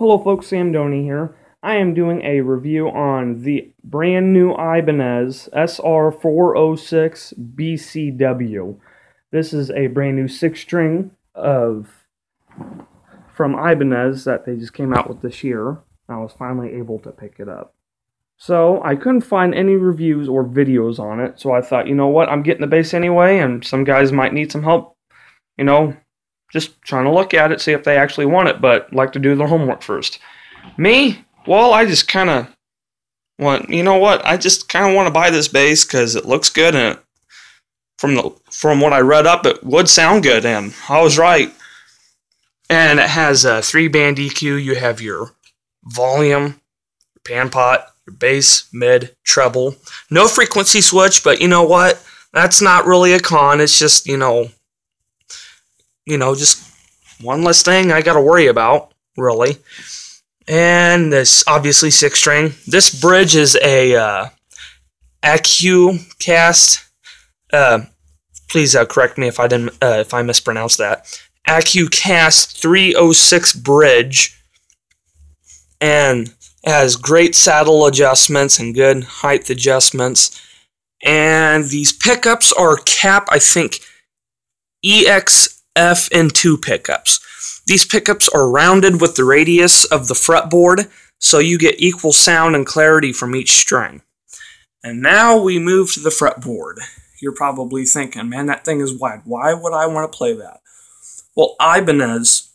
Hello folks, Sam Doney here. I am doing a review on the brand new Ibanez SR406BCW. This is a brand new 6-string from Ibanez that they just came out with this year. I was finally able to pick it up. So I couldn't find any reviews or videos on it, so I thought, you know what, I'm getting the bass anyway, and some guys might need some help, just trying to look at it, see if they actually want it, but like to do their homework first. Me? Well, I just kind of want, I just kind of want to buy this bass because it looks good, and from what I read up, it would sound good, and I was right. And it has a 3-band EQ. You have your volume, your pan pot, your bass, mid, treble. No frequency switch, but you know what? That's not really a con. It's just, just one less thing I got to worry about, really. And this, obviously, 6-string. This bridge is a AccuCast. Please correct me if I mispronounced that. AccuCast 306 bridge, and has great saddle adjustments and good height adjustments. And these pickups are cap, I think, EXF-N2 pickups. These pickups are rounded with the radius of the fretboard, so you get equal sound and clarity from each string. And now we move to the fretboard. You're probably thinking, man, that thing is wide. Why would I want to play that? Well, Ibanez,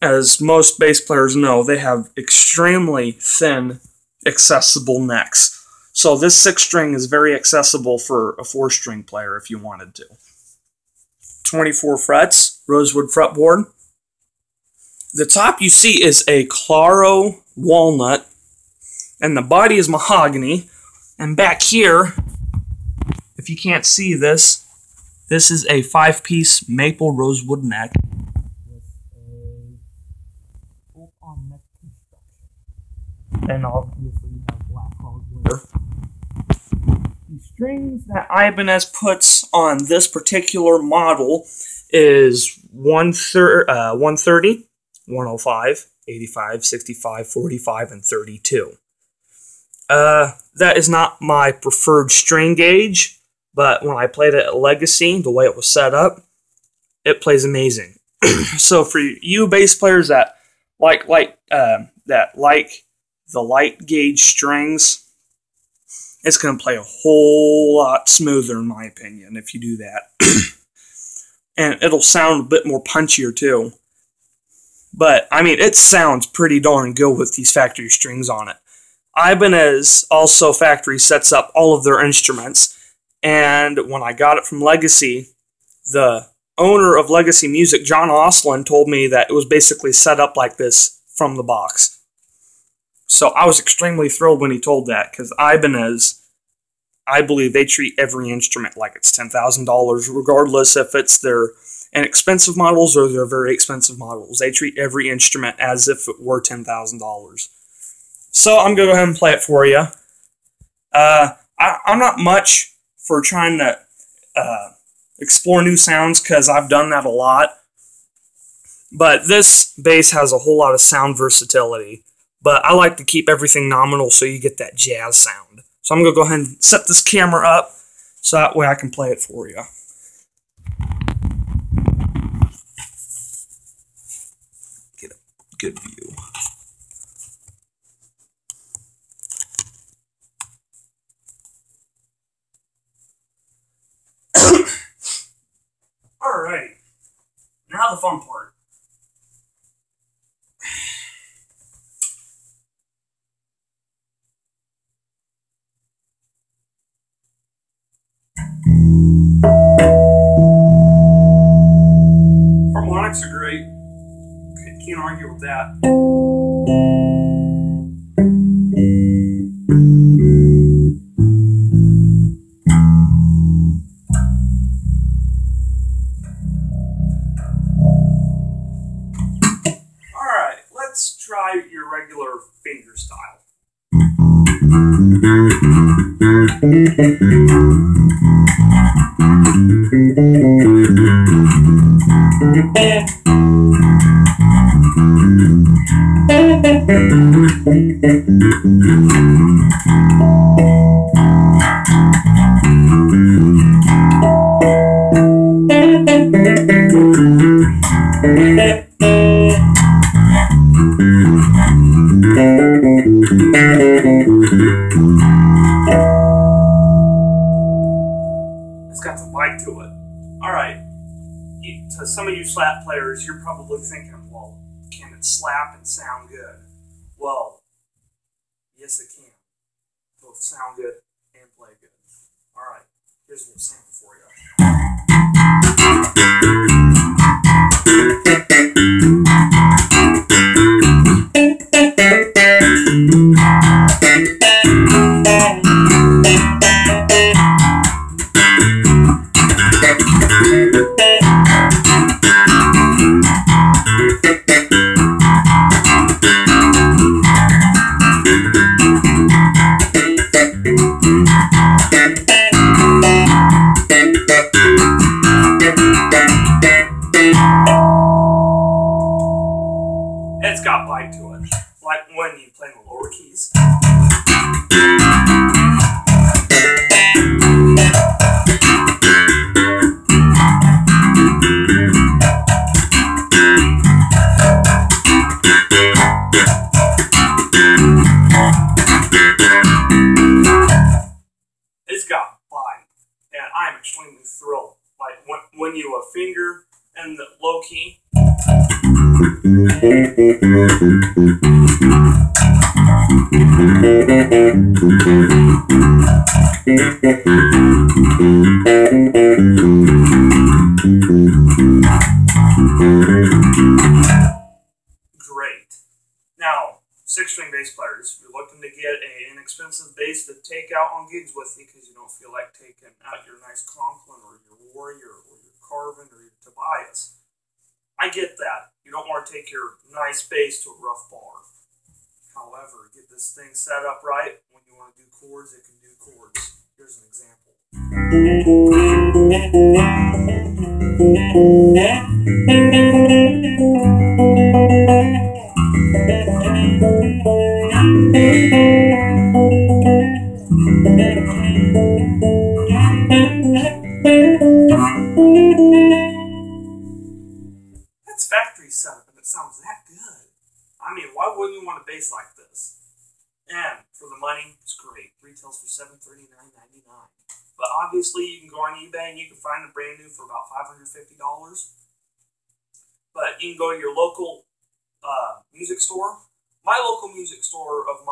as most bass players know, they have extremely thin, accessible necks. So this 6-string is very accessible for a 4-string player if you wanted to. 24 frets, rosewood fretboard. The top you see is a Claro walnut, and the body is mahogany. And back here, if you can't see this, this is a 5-piece maple rosewood neck with a bolt-on neck construction. And obviously you have black hardware. The strings that Ibanez puts on this particular model is 130, 105, 85, 65, 45, and 32. That is not my preferred string gauge, but when I played it at Legacy, the way it was set up, it plays amazing. So for you bass players that like the light gauge strings, it's going to play a whole lot smoother, in my opinion, if you do that. And it'll sound a bit more punchier, too. But, I mean, it sounds pretty darn good with these factory strings on it. Ibanez also factory sets up all of their instruments. And when I got it from Legacy, the owner of Legacy Music, John Oslin, told me that it was basically set up like this from the box. So I was extremely thrilled when he told that, because Ibanez, I believe they treat every instrument like it's $10,000, regardless if it's their inexpensive models or their very expensive models. They treat every instrument as if it were $10,000. So I'm going to go ahead and play it for you. I'm not much for trying to explore new sounds, because I've done that a lot. But this bass has a whole lot of sound versatility. But I like to keep everything nominal so you get that jazz sound. So I'm going to go ahead and set this camera up so that way I can play it for you. Get a good view. Alright, now the fun part. Harmonics are great. Can't argue with that. Alright, let's try your regular finger style. It's got some bite to it. Alright, to some of you slap players, you're probably thinking, well, can it slap and sound good? Well, yes it can. Both sound good and play good. Alright, here's a little sample for you. It's got bite to it, like when you play the lower keys. It's got bite, and I'm extremely thrilled. Like when you finger in the low key. Great. Now, 6-string bass players, if you're looking to get an inexpensive bass to take out on gigs with you because you don't feel like taking out your nice Conklin or your Warrior or your Carvin or your Tobias, I get that. You don't want to take your nice bass to a rough bar. However, get this thing set up right. When you want to do chords, it can do chords. Here's an example. That's factory setup and it sounds that good. I mean, why wouldn't you want a bass like this? And for the money, it's great. Retails for $739.99. But obviously, you can go on eBay and you can find them brand new for about $550. But you can go to your local music store. My local music store of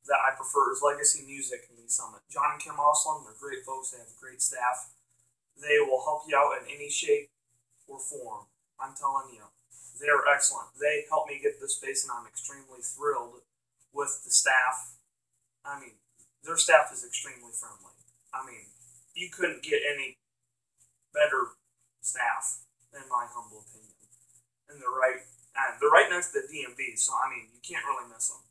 that I prefer is Legacy Music in Lee Summit. John and Kim Oslin, they're great folks. They have a great staff. They will help you out in any shape or form. I'm telling you, they're excellent. They helped me get this bass, and I'm extremely thrilled with the staff. I mean, their staff is extremely friendly. I mean, you couldn't get any better staff, in my humble opinion. And they're right next to the DMV, so I mean, you can't really miss them.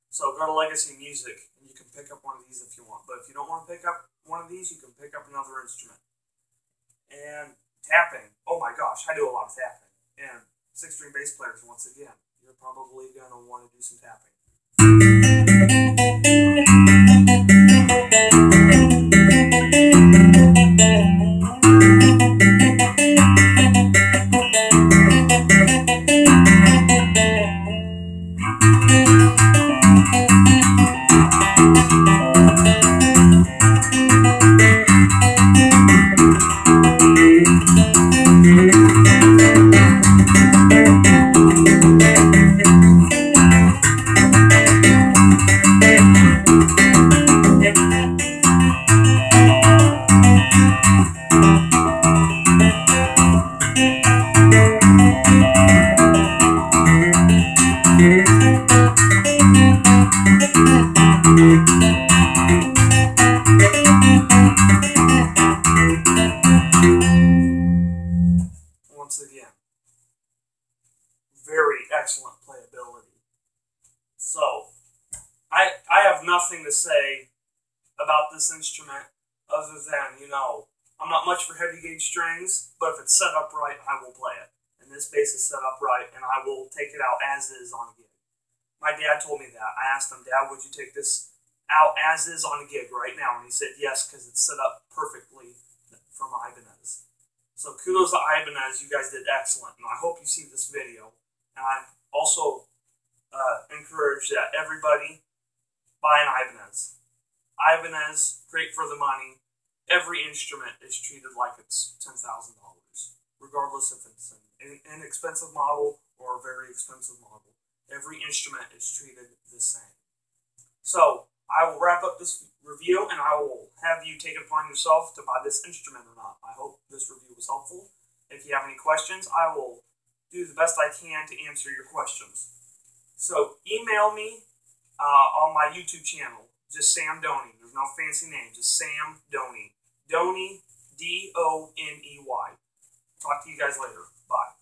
So go to Legacy Music, and you can pick up one of these if you want. But if you don't want to pick up one of these, you can pick up another instrument. And tapping. Oh my gosh, I do a lot of tapping. And 6-string bass players, once again, you're probably going to want to do some tapping. Once again, very excellent playability. So, I have nothing to say about this instrument other than, you know, I'm not much for heavy gauge strings, but if it's set up right, I will play it. and this bass is set up right, and I will take it out as is on a gig. My dad told me that. I asked him, Dad, would you take this out as is on a gig right now? And he said yes, because it's set up perfectly from Ibanez. So kudos to Ibanez. You guys did excellent, and I hope you see this video. And I also encourage that everybody buy an Ibanez. Ibanez, great for the money. Every instrument is treated like it's $10,000, regardless if it's an inexpensive model or a very expensive model. Every instrument is treated the same. So I will wrap up this review, and I will have you take it upon yourself to buy this instrument or not. I hope this review was helpful. If you have any questions, I will do the best I can to answer your questions. So email me on my YouTube channel, just Sam Doney. There's no fancy name, just Sam Doney. Doney, D-O-N-E-Y. Talk to you guys later. Bye.